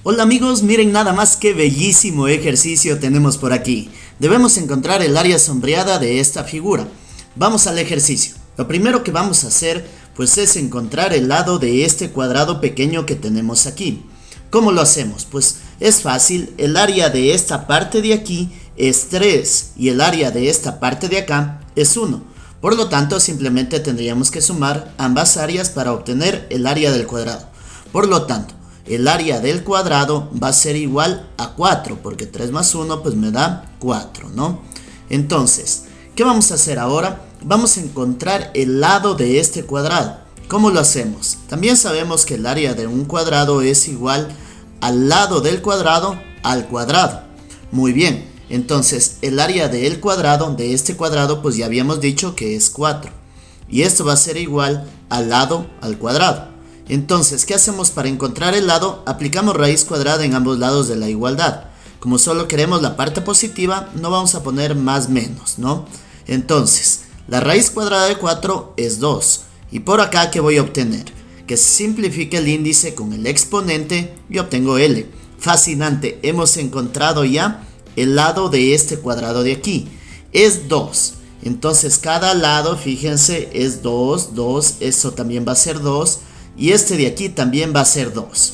Hola amigos, miren nada más qué bellísimo ejercicio tenemos por aquí. Debemos encontrar el área sombreada de esta figura. Vamos al ejercicio. Lo primero que vamos a hacer pues es encontrar el lado de este cuadrado pequeño que tenemos aquí. ¿Cómo lo hacemos? Pues es fácil, el área de esta parte de aquí es 3 y el área de esta parte de acá es 1. Por lo tanto, simplemente tendríamos que sumar ambas áreas para obtener el área del cuadrado. Por lo tanto, el área del cuadrado va a ser igual a 4, porque 3 más 1 pues me da 4, ¿no? Entonces, ¿qué vamos a hacer ahora? Vamos a encontrar el lado de este cuadrado. ¿Cómo lo hacemos? También sabemos que el área de un cuadrado es igual al lado del cuadrado al cuadrado. Muy bien, entonces el área del cuadrado, de este cuadrado, pues ya habíamos dicho que es 4. Y esto va a ser igual al lado al cuadrado. Entonces, ¿qué hacemos para encontrar el lado? Aplicamos raíz cuadrada en ambos lados de la igualdad. Como solo queremos la parte positiva, no vamos a poner más menos, ¿no? Entonces, la raíz cuadrada de 4 es 2. Y por acá, ¿qué voy a obtener? Que se simplifique el índice con el exponente y obtengo L. Fascinante, hemos encontrado ya el lado de este cuadrado de aquí. Es 2. Entonces, cada lado, fíjense, es 2, 2, eso también va a ser 2. Y este de aquí también va a ser 2.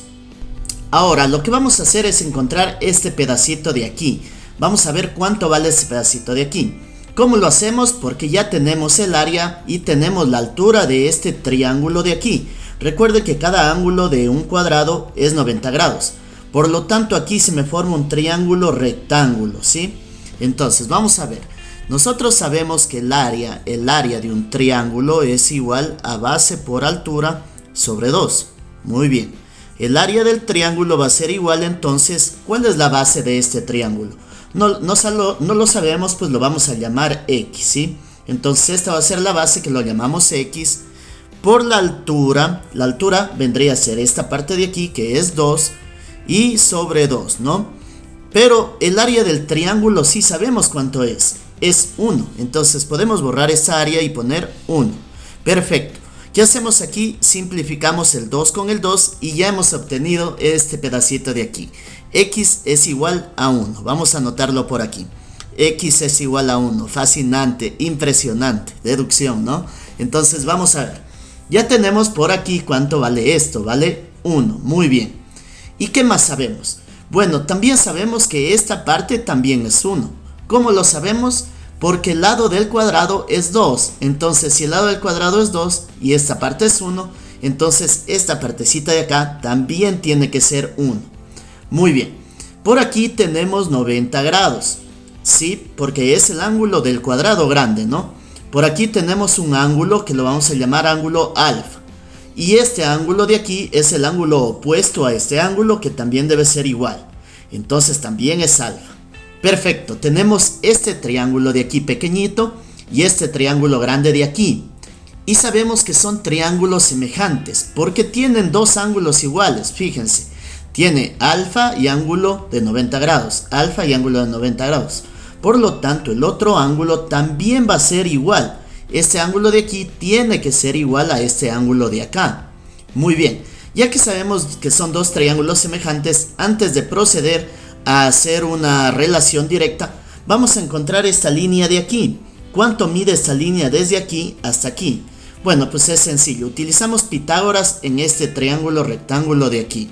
Ahora lo que vamos a hacer es encontrar este pedacito de aquí. Vamos a ver cuánto vale este pedacito de aquí. ¿Cómo lo hacemos? Porque ya tenemos el área y tenemos la altura de este triángulo de aquí. Recuerde que cada ángulo de un cuadrado es 90 grados. Por lo tanto, aquí se me forma un triángulo rectángulo, ¿sí? Entonces vamos a ver. Nosotros sabemos que el área de un triángulo es igual a base por altura sobre 2. Muy bien. El área del triángulo va a ser igual, entonces, ¿cuál es la base de este triángulo? No lo sabemos, pues lo vamos a llamar X, ¿sí? Entonces esta va a ser la base, que lo llamamos X, por la altura vendría a ser esta parte de aquí, que es 2, y sobre 2, ¿no? Pero el área del triángulo sí sabemos cuánto es 1, entonces podemos borrar esa área y poner 1. Perfecto. ¿Qué hacemos aquí? Simplificamos el 2 con el 2 y ya hemos obtenido este pedacito de aquí. X es igual a 1. Vamos a anotarlo por aquí. X es igual a 1. Fascinante, impresionante. Deducción, ¿no? Entonces vamos a ver. Ya tenemos por aquí cuánto vale esto. Vale 1. Muy bien. ¿Y qué más sabemos? Bueno, también sabemos que esta parte también es 1. ¿Cómo lo sabemos? Porque el lado del cuadrado es 2, entonces si el lado del cuadrado es 2 y esta parte es 1, entonces esta partecita de acá también tiene que ser 1. Muy bien, por aquí tenemos 90 grados, ¿sí? Porque es el ángulo del cuadrado grande, ¿no? Por aquí tenemos un ángulo que lo vamos a llamar ángulo alfa. Y este ángulo de aquí es el ángulo opuesto a este ángulo, que también debe ser igual. Entonces también es alfa. Perfecto, tenemos este triángulo de aquí pequeñito y este triángulo grande de aquí. Y sabemos que son triángulos semejantes porque tienen dos ángulos iguales, fíjense. Tiene alfa y ángulo de 90 grados, alfa y ángulo de 90 grados. Por lo tanto, el otro ángulo también va a ser igual. Este ángulo de aquí tiene que ser igual a este ángulo de acá. Muy bien, ya que sabemos que son dos triángulos semejantes, antes de proceder a hacer una relación directa, vamos a encontrar esta línea de aquí. ¿Cuánto mide esta línea desde aquí hasta aquí? Bueno, pues es sencillo, utilizamos Pitágoras en este triángulo rectángulo de aquí.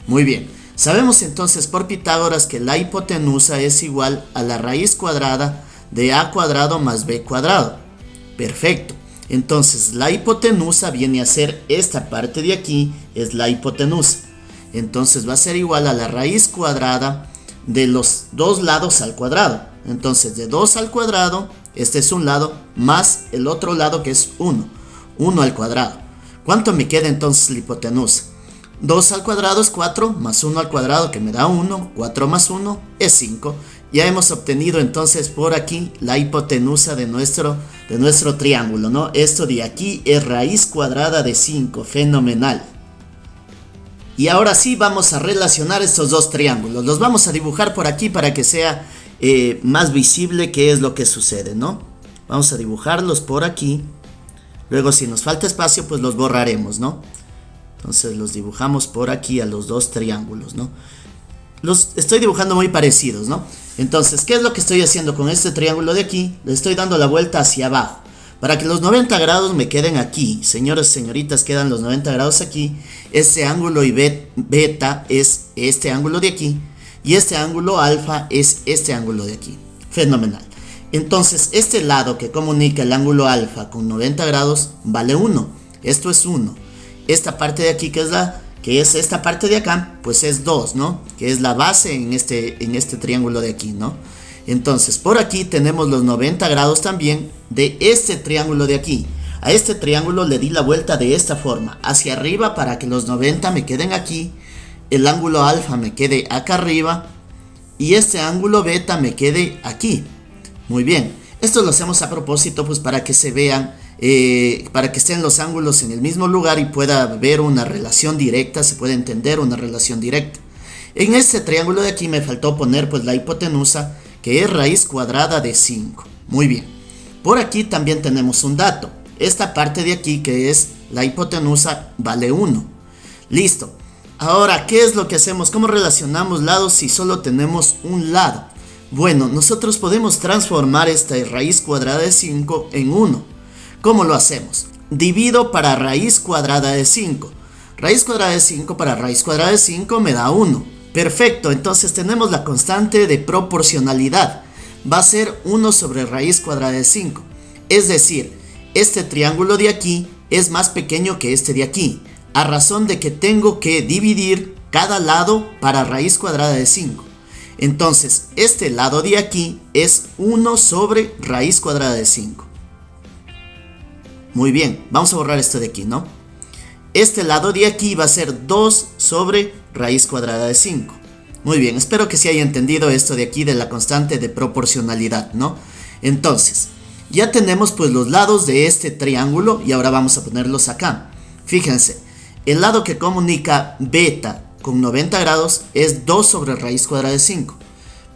Muy bien, sabemos entonces por Pitágoras que la hipotenusa es igual a la raíz cuadrada de a cuadrado más b cuadrado. Perfecto, entonces la hipotenusa viene a ser esta parte de aquí, es la hipotenusa. Entonces va a ser igual a la raíz cuadrada de los dos lados al cuadrado. Entonces de 2 al cuadrado, este es un lado, más el otro lado que es 1. 1 al cuadrado. ¿Cuánto me queda entonces la hipotenusa? 2 al cuadrado es 4, más 1 al cuadrado que me da 1. 4 más 1 es 5. Ya hemos obtenido entonces por aquí la hipotenusa de nuestro triángulo, ¿no? Esto de aquí es raíz cuadrada de 5. Fenomenal. Y ahora sí vamos a relacionar estos dos triángulos. Los vamos a dibujar por aquí para que sea más visible qué es lo que sucede, ¿no? Vamos a dibujarlos por aquí. Luego si nos falta espacio pues los borraremos, ¿no? Entonces los dibujamos por aquí a los dos triángulos, ¿no? Los estoy dibujando muy parecidos, ¿no? Entonces, ¿qué es lo que estoy haciendo con este triángulo de aquí? Le estoy dando la vuelta hacia abajo. Para que los 90 grados me queden aquí. Señores, señoritas, quedan los 90 grados aquí. Este ángulo y beta es este ángulo de aquí. Y este ángulo alfa es este ángulo de aquí. Fenomenal. Entonces, este lado que comunica el ángulo alfa con 90 grados vale 1. Esto es 1. Esta parte de aquí, que es esta parte de acá, pues es 2, ¿no? Que es la base en este triángulo de aquí, ¿no? Entonces, por aquí tenemos los 90 grados también de este triángulo de aquí. A este triángulo le di la vuelta de esta forma, hacia arriba para que los 90 me queden aquí, el ángulo alfa me quede acá arriba y este ángulo beta me quede aquí. Muy bien, esto lo hacemos a propósito pues para que se vean, para que estén los ángulos en el mismo lugar y pueda haber una relación directa, se puede entender una relación directa. En este triángulo de aquí me faltó poner pues la hipotenusa, que es raíz cuadrada de 5. Muy bien. Por aquí también tenemos un dato. Esta parte de aquí, que es la hipotenusa, vale 1. Listo. Ahora, ¿qué es lo que hacemos? ¿Cómo relacionamos lados si solo tenemos un lado? Bueno, nosotros podemos transformar esta raíz cuadrada de 5 en 1. ¿Cómo lo hacemos? Divido para raíz cuadrada de 5. Raíz cuadrada de 5 para raíz cuadrada de 5 me da 1. Perfecto, entonces tenemos la constante de proporcionalidad. Va a ser 1 sobre raíz cuadrada de 5. Es decir, este triángulo de aquí es más pequeño que este de aquí, a razón de que tengo que dividir cada lado para raíz cuadrada de 5. Entonces, este lado de aquí es 1 sobre raíz cuadrada de 5. Muy bien, vamos a borrar esto de aquí, ¿no? Este lado de aquí va a ser 2 sobre raíz cuadrada de 5. Muy bien, espero que se haya entendido esto de aquí de la constante de proporcionalidad, ¿no? Entonces, ya tenemos pues los lados de este triángulo y ahora vamos a ponerlos acá. Fíjense, el lado que comunica beta con 90 grados es 2 sobre raíz cuadrada de 5.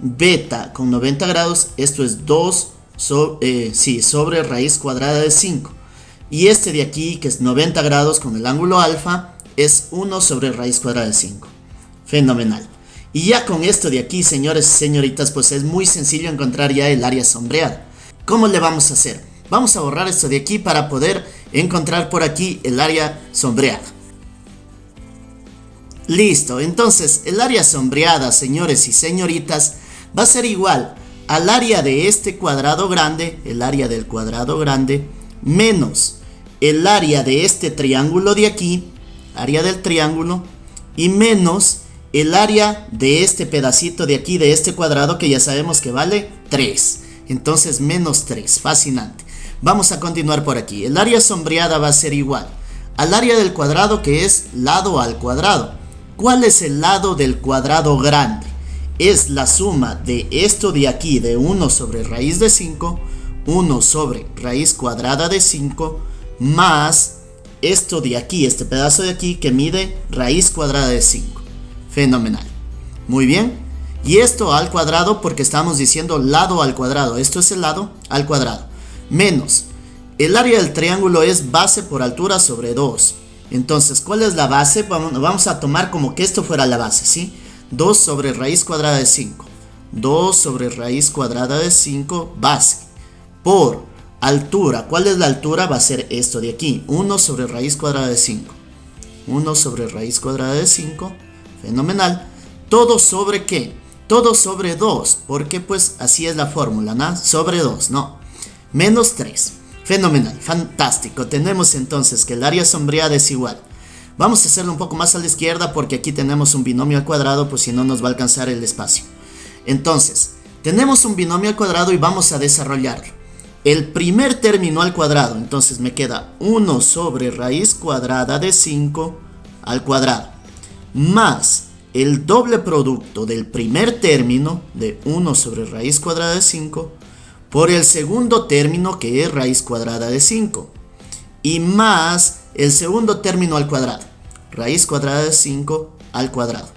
Beta con 90 grados, esto es 2 sobre raíz cuadrada de 5. Y este de aquí, que es 90 grados con el ángulo alfa, es 1 sobre raíz cuadrada de 5. Fenomenal. Y ya con esto de aquí, señores y señoritas, pues es muy sencillo encontrar ya el área sombreada. ¿Cómo le vamos a hacer? Vamos a borrar esto de aquí para poder encontrar por aquí el área sombreada. Listo, entonces el área sombreada, señores y señoritas, va a ser igual al área de este cuadrado grande, el área del cuadrado grande, menos el área de este triángulo de aquí, área del triángulo, y menos el área de este pedacito de aquí, de este cuadrado, que ya sabemos que vale 3. Entonces menos 3, fascinante. Vamos a continuar por aquí. El área sombreada va a ser igual al área del cuadrado, que es lado al cuadrado. ¿Cuál es el lado del cuadrado grande? Es la suma de esto de aquí, de 1 sobre raíz de 5, 1 sobre raíz cuadrada de 5, más esto de aquí, este pedazo de aquí que mide raíz cuadrada de 5. Fenomenal. Muy bien. Y esto al cuadrado porque estamos diciendo lado al cuadrado. Esto es el lado al cuadrado. Menos el área del triángulo es base por altura sobre 2. Entonces, ¿cuál es la base? Vamos a tomar como que esto fuera la base, ¿sí? 2 sobre raíz cuadrada de 5. 2 sobre raíz cuadrada de 5 base. Por altura. ¿Cuál es la altura? Va a ser esto de aquí. 1 sobre raíz cuadrada de 5. 1 sobre raíz cuadrada de 5. Fenomenal. ¿Todo sobre qué? Todo sobre 2. Porque pues así es la fórmula, ¿no? Sobre 2, no. Menos 3. Fenomenal, fantástico. Tenemos entonces que el área sombreada es igual. Vamos a hacerlo un poco más a la izquierda porque aquí tenemos un binomio al cuadrado, pues si no nos va a alcanzar el espacio. Entonces, tenemos un binomio al cuadrado y vamos a desarrollarlo. El primer término al cuadrado, entonces me queda 1 sobre raíz cuadrada de 5 al cuadrado, más el doble producto del primer término de 1 sobre raíz cuadrada de 5 por el segundo término, que es raíz cuadrada de 5, y más el segundo término al cuadrado, raíz cuadrada de 5 al cuadrado.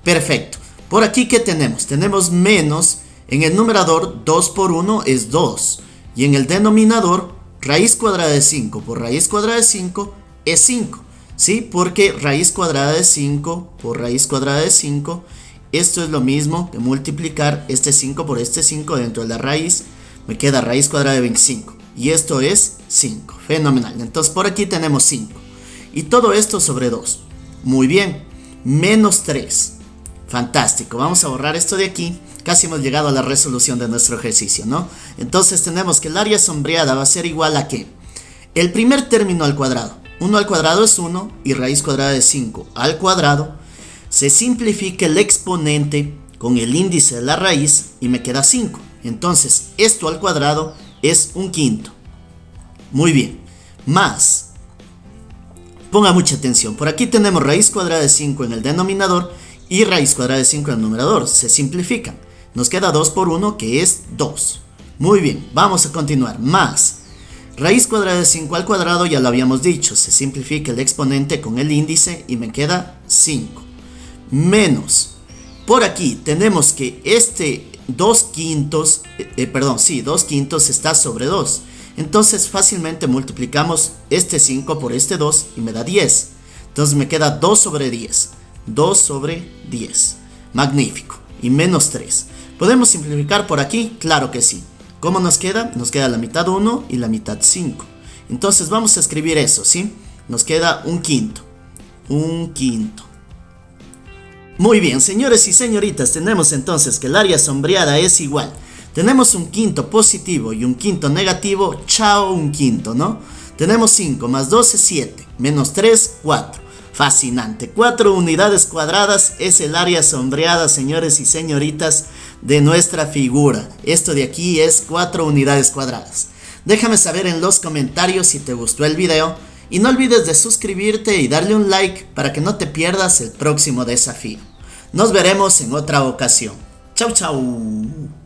Perfecto. Por aquí, ¿qué tenemos? Tenemos menos, en el numerador 2 por 1 es 2, y en el denominador raíz cuadrada de 5 por raíz cuadrada de 5 es 5. ¿sí? Porque raíz cuadrada de 5 por raíz cuadrada de 5, esto es lo mismo que multiplicar este 5 por este 5 dentro de la raíz, me queda raíz cuadrada de 25, y esto es 5, fenomenal. Entonces por aquí tenemos 5, y todo esto sobre 2, muy bien, menos 3, fantástico. Vamos a borrar esto de aquí, casi hemos llegado a la resolución de nuestro ejercicio, ¿no? Entonces tenemos que el área sombreada va a ser igual a ¿qué? El primer término al cuadrado, 1 al cuadrado es 1, y raíz cuadrada de 5 al cuadrado, se simplifica el exponente con el índice de la raíz y me queda 5. Entonces esto al cuadrado es un quinto. Muy bien, más, ponga mucha atención, por aquí tenemos raíz cuadrada de 5 en el denominador y raíz cuadrada de 5 en el numerador, se simplifican. Nos queda 2 por 1 que es 2. Muy bien, vamos a continuar, más. Raíz cuadrada de 5 al cuadrado ya lo habíamos dicho, se simplifica el exponente con el índice y me queda 5. Menos, por aquí tenemos que este 2 quintos, 2 quintos está sobre 2. Entonces fácilmente multiplicamos este 5 por este 2 y me da 10. Entonces me queda 2 sobre 10. 2 sobre 10. Magnífico. Y menos 3. ¿Podemos simplificar por aquí? Claro que sí. ¿Cómo nos queda? Nos queda la mitad 1 y la mitad 5. Entonces vamos a escribir eso, ¿sí? Nos queda un quinto. Un quinto. Muy bien, señores y señoritas, tenemos entonces que el área sombreada es igual. Tenemos un quinto positivo y un quinto negativo, chao un quinto, ¿no? Tenemos 5 más 2 es 7, menos 3, 4. Fascinante, 4 unidades cuadradas es el área sombreada, señores y señoritas, de nuestra figura. Esto de aquí es 4 unidades cuadradas. Déjame saber en los comentarios si te gustó el video y no olvides de suscribirte y darle un like para que no te pierdas el próximo desafío. Nos veremos en otra ocasión. Chau, chau.